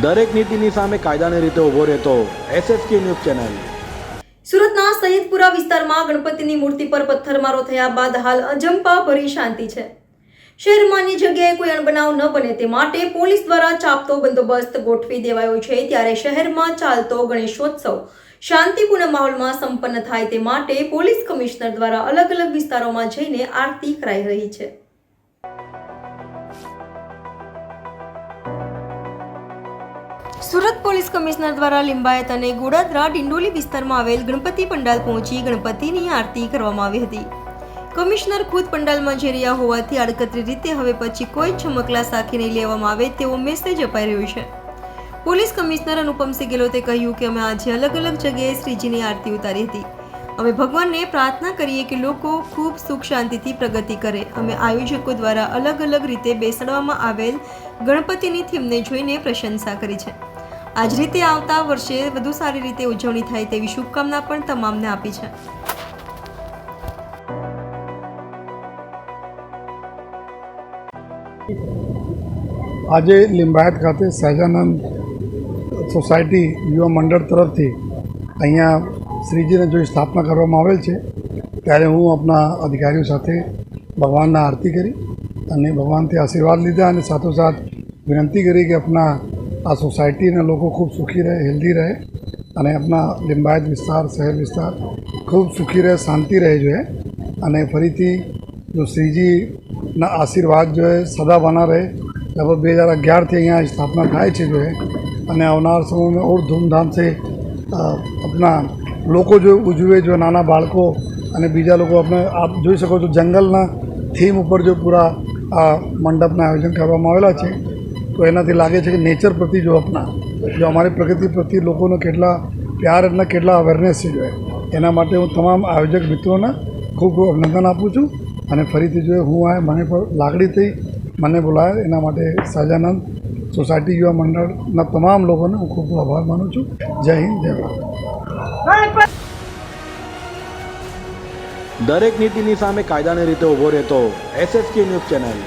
દરેક નીતિની સામે કાયદાની રીતે ઊભો રહેતો SSK ન્યૂઝ ચેનલ। સુરતના સૈયદપુરા વિસ્તારમાં ગણપતિની મૂર્તિ પર પથ્થરમારો થયા બાદ હાલ અજંપા ભરી શાંતિ છે। શહેરમાં અન્ય જગ્યાએ કોઈ અણબનાવ ન બને તે માટે પોલીસ દ્વારા ચાપતો બંદોબસ્ત ગોઠવી દેવાયો છે। ત્યારે શહેરમાં ચાલતો ગણેશોત્સવ શાંતિપૂર્ણ માહોલમાં સંપન્ન થાય તે માટે પોલીસ કમિશનર દ્વારા અલગ અલગ વિસ્તારોમાં જઈને આરતી કરાઈ રહી છે। સુરત પોલીસ કમિશનર દ્વારા લિંબાયત અને ગોડાદરા ડિંડોલી વિસ્તારમાં આવેલ ગણપતિ પંડાલ પહોંચી ગણપતિની આરતી કરવામાં આવી હતી। કમિશનર ખુદ પંડાલમાં જઈ રહ્યા હોવાથી આડકતરી રીતે હવે પછી કોઈ ચમકલા સાખી નહીં લેવામાં આવે તેવો મેસેજ અપાઈ રહ્યો છે। પોલીસ કમિશનર અનુપમસિંહ ગેહલોતે કહ્યું કે અમે આજે અલગ અલગ જગ્યાએ શ્રીજીની આરતી ઉતારી હતી। અમે ભગવાનને પ્રાર્થના કરીએ કે લોકો ખૂબ સુખ શાંતિથી પ્રગતિ કરે। અમે આયોજકો દ્વારા અલગ અલગ રીતે બેસાડવામાં આવેલ ગણપતિની થીમને જોઈને પ્રશંસા કરી છે। આ જ રીતે આવતા વર્ષે વધુ સારી રીતે ઉજવણી થાય તેવી શુભકામના પણ તમામને આપી છે। આજે લિંબાયત ખાતે સહજાનંદ સોસાયટી યુવા મંડળ તરફથી અહીંયા શ્રીજીને જો સ્થાપના કરવામાં આવેલ છે ત્યારે હું આપણા અધિકારીઓ સાથે ભગવાનના આરતી કરી અને ભગવાનથી આશીર્વાદ લીધા અને સાથોસાથ વિનંતી કરી કે આપણા આ સોસાયટીના લોકો ખૂબ સુખી રહે, હેલ્ધી રહે અને આપણા લિંબાયત વિસ્તાર, શહેર વિસ્તાર ખૂબ સુખી રહે, શાંતિ રહે જોઈએ અને ફરીથી જો શ્રીજીના આશીર્વાદ जो है सदा बना रहे। लगभग 2011 यहाँ स्थापना થાય છે जो है અને આવનાર સમયમાં और ધૂમધામ से अपना લોકો જો ઉજવે, જો નાના બાળકો અને બીજા લોકો આપણે આપ જોઈ શકો છો જંગલના થીમ ઉપર જો પૂરા આ મંડપના આયોજન કરવામાં આવેલા છે તો એનાથી લાગે છે કે નેચર પ્રતિ જો આપણા જો અમારી પ્રકૃતિ પ્રતિ લોકોનો કેટલા પ્યાર અને કેટલા અવેરનેસ છે જો એના માટે હું તમામ આયોજક મિત્રોને ખૂબ ખૂબ અભિનંદન આપું છું અને ફરીથી જો હું આ મને પર લાગણી થઈ મને બોલાયા એના માટે સહજાનંદ સોસાયટી યુવા મંડળના તમામ લોકોને હું ખૂબ ખૂબ આભાર માનું છું। જય હિન્દ, જય ભારત। દરેક નીતિની સામે કાયદાની રીતે ઊભો રહેતો SSK ન્યૂઝ ચેનલ।